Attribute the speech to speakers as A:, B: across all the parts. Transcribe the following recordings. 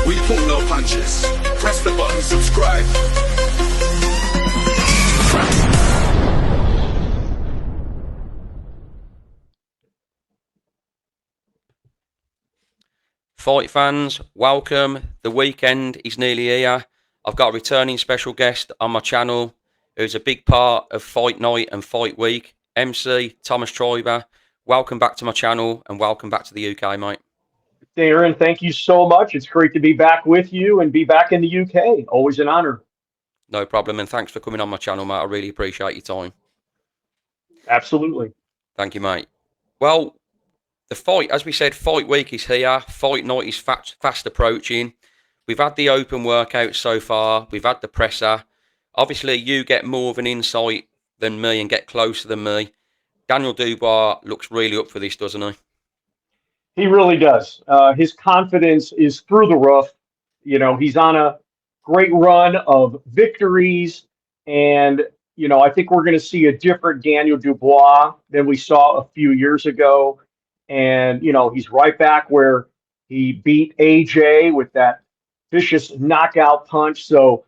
A: We pull no punches. Press the button, subscribe.
B: Fight fans, welcome. The weekend is nearly here. I've got a returning special guest on my channel who's a big part of Fight Night and Fight Week. MC Thomas Treiber, welcome back to my channel and welcome back to the UK, mate.
C: Darren, thank you so much. It's great to be back with you and be back in the UK. Always an honor.
B: No problem, and thanks for coming on my channel, mate. I really appreciate your time.
C: Absolutely.
B: Thank you, mate. Well, the fight, as we said, Fight Week is here. Fight Night is fast approaching. We've had the open workout so far. We've had the presser. Obviously, you get more of an insight than me and get closer than me. Daniel Dubois looks really up for this, doesn't he?
C: He really does. His confidence is through the roof. You know, he's on a great run of victories. And, you know, I think we're going to see a different Daniel Dubois than we saw a few years ago. And, you know, he's right back where he beat AJ with that vicious knockout punch. So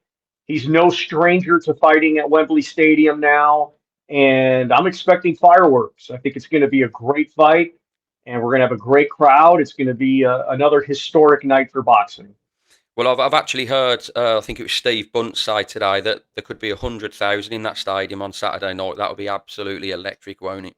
C: he's no stranger to fighting at Wembley Stadium now. And I'm expecting fireworks. I think it's going to be a great fight. And we're going to have a great crowd. It's going to be another historic night for boxing.
B: Well, I've actually heard, I think it was Steve Bunt say today, that there could be 100,000 in that stadium on Saturday night. That would be absolutely electric, won't it?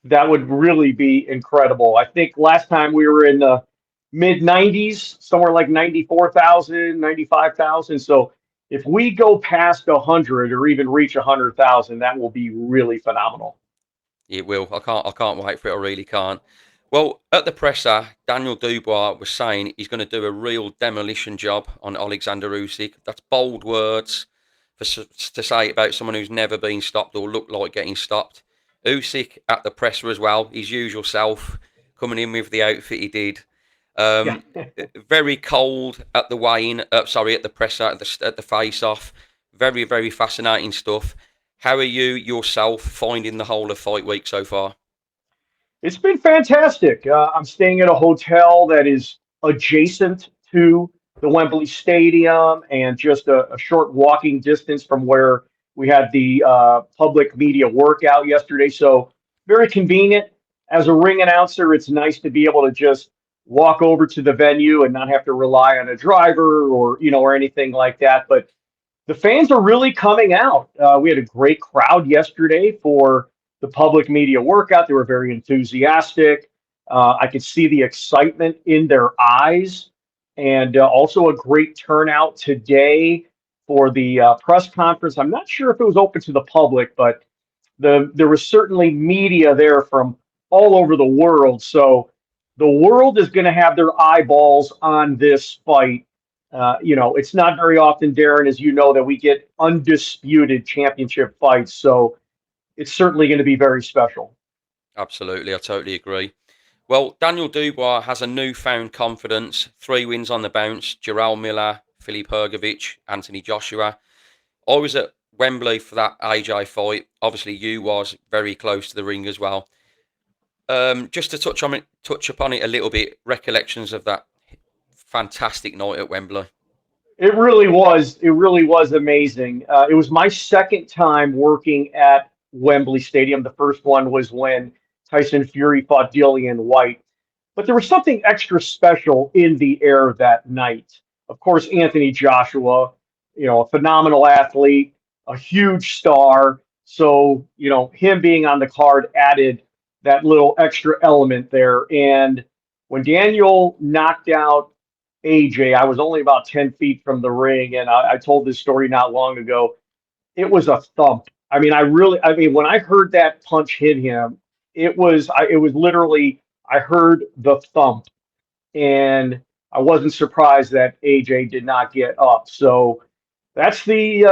C: That would really be incredible. I think last time we were in the mid 90s, somewhere like 94,000, 95,000. So if we go past 100 or even reach 100,000, that will be really phenomenal.
B: It will. I can't wait for it. I really can't. Well, at the presser, Daniel Dubois was saying he's going to do a real demolition job on Alexander Usyk. That's bold words to say about someone who's never been stopped or looked like getting stopped. Usyk at the presser as well, his usual self, coming in with the outfit he did. Very cold at the weigh-in. At the presser, at the face-off. Very, very fascinating stuff. How are you yourself finding the whole of Fight Week so far?
C: It's been fantastic. I'm staying at a hotel that is adjacent to the Wembley Stadium and just a short walking distance from where we had the public media workout yesterday. So very convenient. As a ring announcer, it's nice to be able to just walk over to the venue and not have to rely on a driver or anything like that. But the fans are really coming out. We had a great crowd yesterday for the public media workout. They were very enthusiastic. I could see the excitement in their eyes, and also a great turnout today for the press conference. I'm not sure if it was open to the public, but there was certainly media there from all over the world. So the world is going to have their eyeballs on this fight. It's not very often, Darren, as you know, that we get undisputed championship fights. So it's certainly going to be very special.
B: Absolutely, I totally agree. Well, Daniel Dubois has a newfound confidence. 3 wins on the bounce. Jarrell Miller, Filip Hrgovic, Anthony Joshua. I was at Wembley for that AJ fight. Obviously, you was very close to the ring as well. Just to touch upon it a little bit, recollections of that fantastic night at Wembley.
C: It really was. It really was amazing. It was my second time working at Wembley Stadium. The first one was when Tyson Fury fought Dillian White. But there was something extra special in the air that night. Of course, Anthony Joshua, a phenomenal athlete, a huge star. So, him being on the card added that little extra element there. And when Daniel knocked out AJ, I was only about 10 feet from the ring, and I told this story not long ago. It was a thump. When I heard that punch hit him, it was literally, I heard the thump, and I wasn't surprised that AJ did not get up. So that's the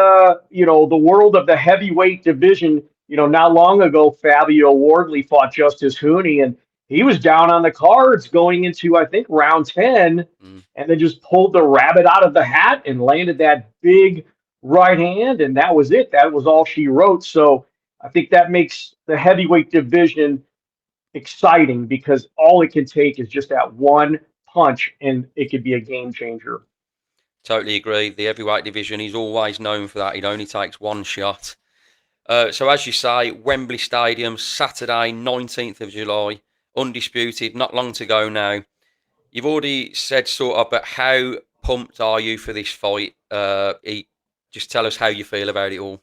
C: world of the heavyweight division. Not long ago, Fabio Wardley fought Justice Hooney, and he was down on the cards going into, I think, round 10, and then just pulled the rabbit out of the hat and landed that big right hand, and that was it. That was all she wrote. So I think that makes the heavyweight division exciting because all it can take is just that one punch, and it could be a game changer.
B: Totally agree. The heavyweight division, he's always known for that. It only takes one shot. So as you say, Wembley Stadium, Saturday, 19th of July, undisputed, not long to go now. You've already said sort of, but how pumped are you for this fight? Just tell us how you feel about it all.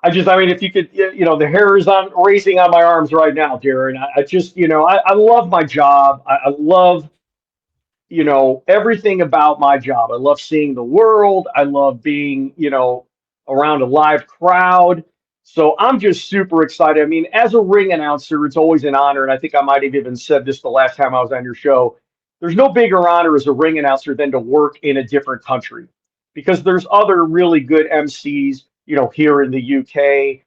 C: I mean, if you could, the hair is on raising on my arms right now, Darren. I just, I love my job. I love, everything about my job. I love seeing the world. I love being, around a live crowd. So I'm just super excited. I mean, as a ring announcer, it's always an honor. And I think I might have even said this the last time I was on your show. There's no bigger honor as a ring announcer than to work in a different country because there's other really good MCs, here in the UK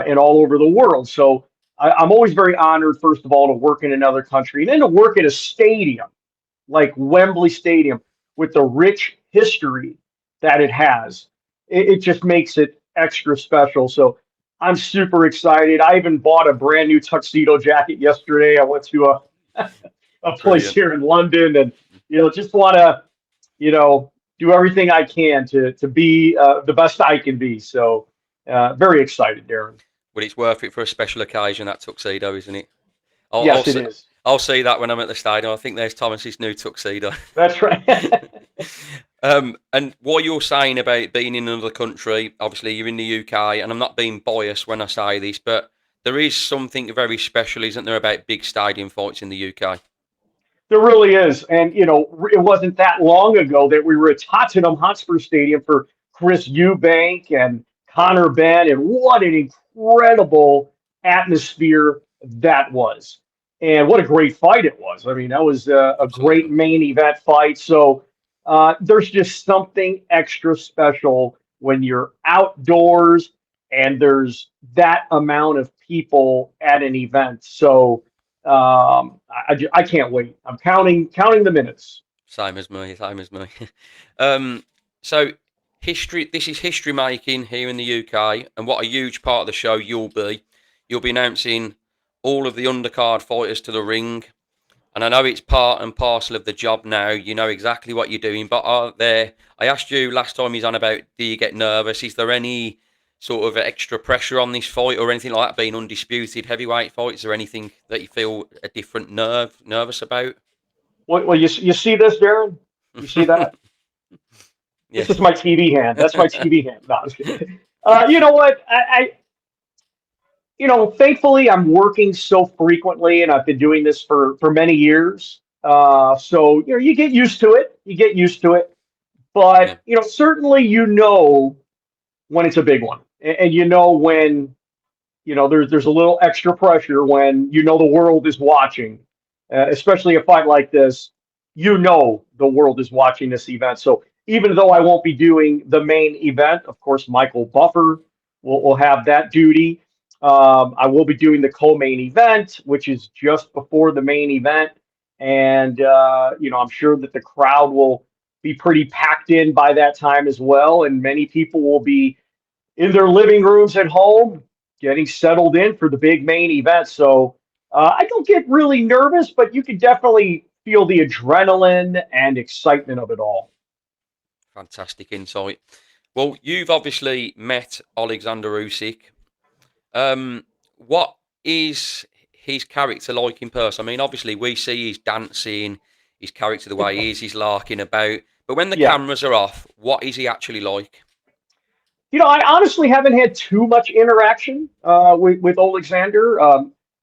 C: and all over the world. So I'm always very honored, first of all, to work in another country and then to work at a stadium like Wembley Stadium with the rich history that it has. It just makes it extra special. So I'm super excited. I even bought a brand new tuxedo jacket yesterday. I went to a place
B: Brilliant.
C: here in London and, just want to, do everything I can to be the best I can be. So very excited, Darren.
B: But it's worth it for a special occasion, that tuxedo, isn't it? I'll, I'll,
C: Yes, it
B: see,
C: is.
B: I'll see that when I'm at the stadium. I think there's Thomas's new tuxedo.
C: That's right.
B: And what you're saying about being in another country, obviously you're in the UK, and I'm not being biased when I say this, but there is something very special, isn't there, about big stadium fights in the UK?
C: There really is. And, it wasn't that long ago that we were at Tottenham Hotspur Stadium for Chris Eubank and Connor Benn. And what an incredible atmosphere that was. And what a great fight it was. I mean, that was a great
B: Absolutely.
C: main event fight. So there's just something extra special when you're outdoors and there's that amount of people at an event. So, I can't wait. I'm counting the minutes.
B: Same as me, same as me. um, so history. This is history making here in the UK, and what a huge part of the show you'll be. You'll be announcing all of the undercard fighters to the ring, and I know it's part and parcel of the job now. You know exactly what you're doing, but are there? I asked you last time he's on about. Do you get nervous? Is there any sort of extra pressure on this fight or anything like that? Being undisputed heavyweight fights, or anything that you feel a different nervous about?
C: Well, you see this, Darren? You see that? This is
B: Yes.
C: my TV hand. That's my TV hand. No, I'm just kidding. You know what? Thankfully, I'm working so frequently, and I've been doing this for many years. So you get used to it. You get used to it.
B: Yeah.
C: But certainly, when it's a big one, and when there's a little extra pressure when the world is watching, especially a fight like this. The world is watching this event. So even though I won't be doing the main event, of course, Michael Buffer will have that duty. I will be doing the co-main event, which is just before the main event, and I'm sure that the crowd will be pretty packed in by that time as well, and many people will be in their living rooms at home, getting settled in for the big main event. So I don't get really nervous, but you can definitely feel the adrenaline and excitement of it all.
B: Fantastic insight. Well, you've obviously met Alexander Usyk. What is his character like in person? I mean, obviously we see his dancing, his character the way he is, he's larking about. But when the
C: Yeah.
B: cameras are off, what is he actually like?
C: I honestly haven't had too much interaction with Alexander.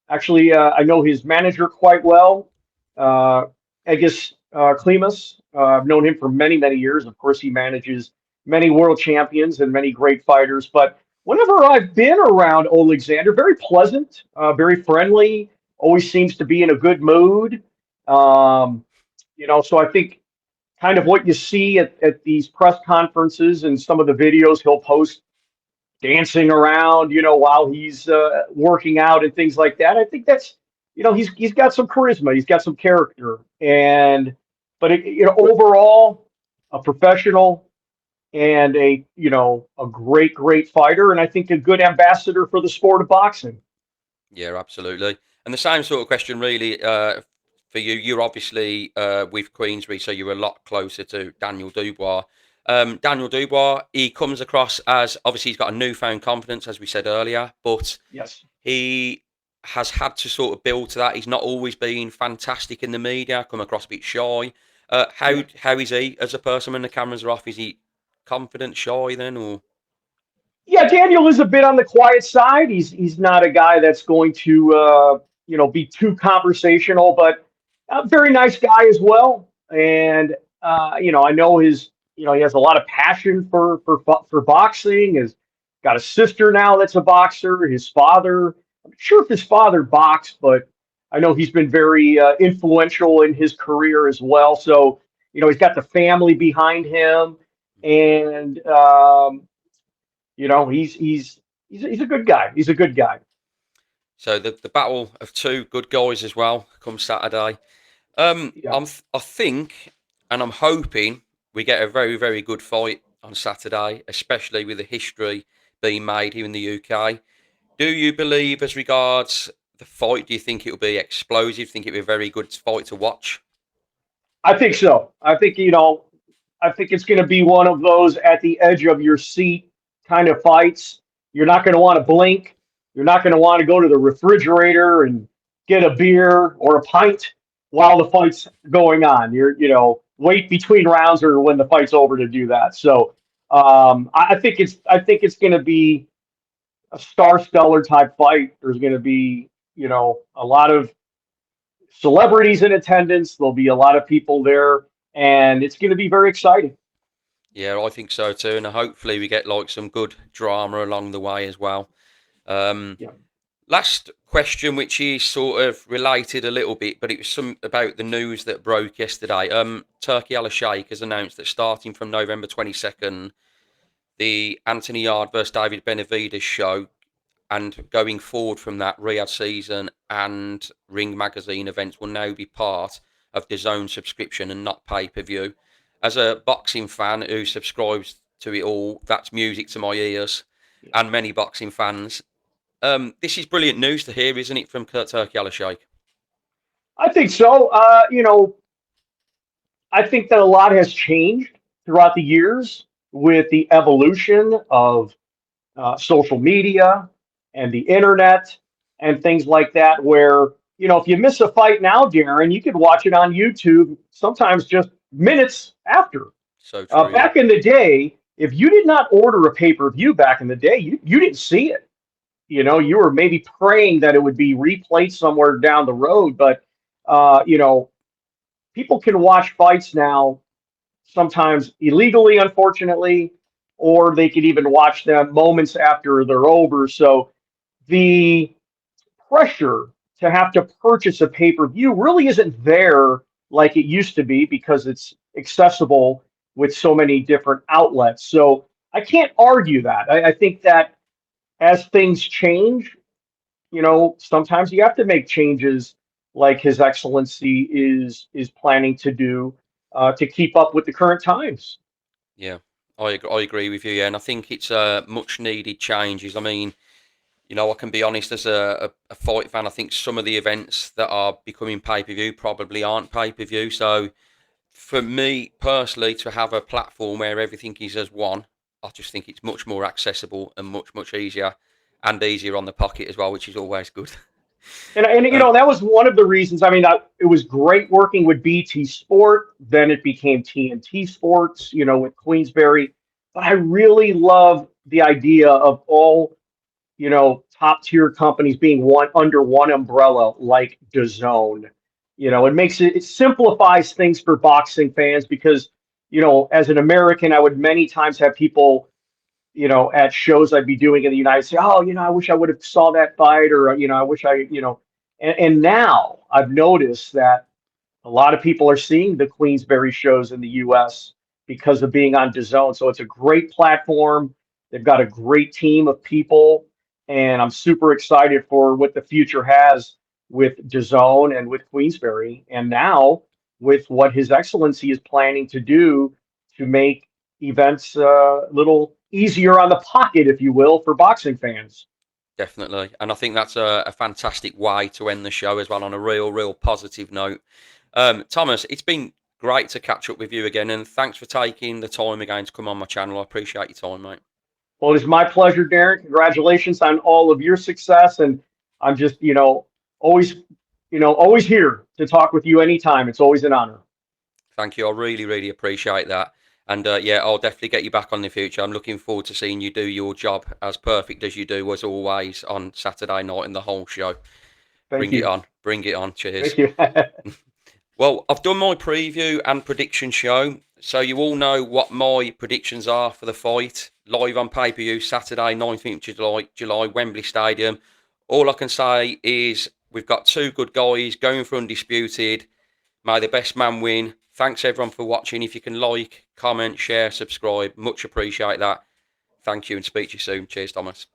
C: Actually, I know his manager quite well, uh, Egis Klimas. I've known him for many, many years. Of course, he manages many world champions and many great fighters. But whenever I've been around Alexander, very pleasant, very friendly, always seems to be in a good mood. Um, so I think kind of what you see at these press conferences and some of the videos he'll post dancing around, while he's working out and things like that. I think that's, he's got some charisma, he's got some character, and but overall, a professional and a great fighter, and I think a good ambassador for the sport of boxing.
B: Yeah, absolutely. And the same sort of question, really, for you. You're obviously with Queensberry, so you're a lot closer to Daniel Dubois. Daniel Dubois, he comes across as obviously he's got a newfound confidence, as we said earlier, but
C: Yes.
B: he has had to sort of build to that. He's not always been fantastic in the media, come across a bit shy.
C: Yeah.
B: How is he as a person when the cameras are off? Is he confident, shy then, or
C: Yeah, Daniel is a bit on the quiet side. He's not a guy that's going to be too conversational, but a very nice guy as well. And I know he has a lot of passion for boxing. Has got a sister now that's a boxer. His father, I'm not sure if his father boxed, but I know he's been very influential in his career as well. So he's got the family behind him, and he's a good guy. He's a good guy.
B: so the battle of two good guys as well come Saturday.
C: Yeah.
B: I think, and I'm hoping we get a very, very good fight on Saturday, especially with the history being made here in the UK. Do you believe, as regards the fight, do you think it will be explosive? Think it will be a very good fight to watch?
C: I think so. I think it's going to be one of those at the edge of your seat kind of fights. You're not going to want to blink. You're not going to want to go to the refrigerator and get a beer or a pint while the fight's going on. Wait between rounds or when the fight's over to do that. So I think it's going to be a star-stellar type fight. There's going to be a lot of celebrities in attendance. There'll be a lot of people there, and it's going to be very exciting.
B: Yeah, I think so too, and hopefully we get like some good drama along the way as well. Um,
C: Yeah.
B: Last question, which is sort of related a little bit, but it was some about the news that broke yesterday. Turkey Al Sheikh has announced that starting from November 22nd, the Anthony Yard versus David Benavides show, and going forward from that, Riyadh season and Ring Magazine events will now be part of the Zone subscription and not pay per view. As a boxing fan who subscribes to it all, that's music to my ears, and many boxing fans. This is brilliant news to hear, isn't it, from Kurt Turkey Al Sheikh?
C: I think so. I think that a lot has changed throughout the years with the evolution of social media and the internet and things like that, where, if you miss a fight now, Darren, you could watch it on YouTube sometimes just minutes after.
B: So true, yeah.
C: Back in the day, if you did not order a pay-per-view back in the day, you didn't see it. You were maybe praying that it would be replayed somewhere down the road, but uh, you know, people can watch fights now sometimes illegally, unfortunately, or they could even watch them moments after they're over. So the pressure to have to purchase a pay-per-view really isn't there like it used to be because it's accessible with so many different outlets. So I can't argue that. I think that as things change, sometimes you have to make changes like His Excellency is planning to do to keep up with the current times.
B: Yeah, I agree with you. Yeah, and I think it's much needed changes. I mean, I can be honest as a fight fan. I think some of the events that are becoming pay per view probably aren't pay per view. So for me personally, to have a platform where everything is as one, I just think it's much more accessible and much easier and easier on the pocket as well, which is always good.
C: And
B: Um,
C: that was one of the reasons. I mean, it was great working with BT Sport. Then it became TNT Sports, with Queensberry. But I really love the idea of all top tier companies being one under one umbrella like DAZN. It simplifies things for boxing fans because, as an American, I would many times have people, at shows I'd be doing in the United States, oh, I wish I would have saw that fight, or, I wish and now I've noticed that a lot of people are seeing the Queensberry shows in the U.S. because of being on DAZN. So it's a great platform. They've got a great team of people, and I'm super excited for what the future has with DAZN and with Queensberry, and now with what His Excellency is planning to do to make events a little easier on the pocket, if you will, for boxing fans.
B: Definitely. And I think that's a fantastic way to end the show as well, on a real positive note. Thomas, it's been great to catch up with you again, and thanks for taking the time again to come on my channel. I appreciate your time, mate.
C: Well, it is my pleasure, Darren. Congratulations on all of your success. And I'm just, always, always here to talk with you anytime. It's always an honor.
B: Thank you. I really appreciate that. And yeah, I'll definitely get you back on in the future. I'm looking forward to seeing you do your job as perfect as you do, as always, on Saturday night and the whole show.
C: Thank
B: Bring it
C: you.
B: on. Bring it on. Cheers.
C: Thank you.
B: Well, I've done my preview and prediction show, so you all know what my predictions are for the fight. Live on pay-per-view, Saturday, 19th July, Wembley Stadium. All I can say is we've got two good guys going for undisputed. May the best man win. Thanks, everyone, for watching. If you can like, comment, share, subscribe, much appreciate that. Thank you, and speak to you soon. Cheers, Thomas.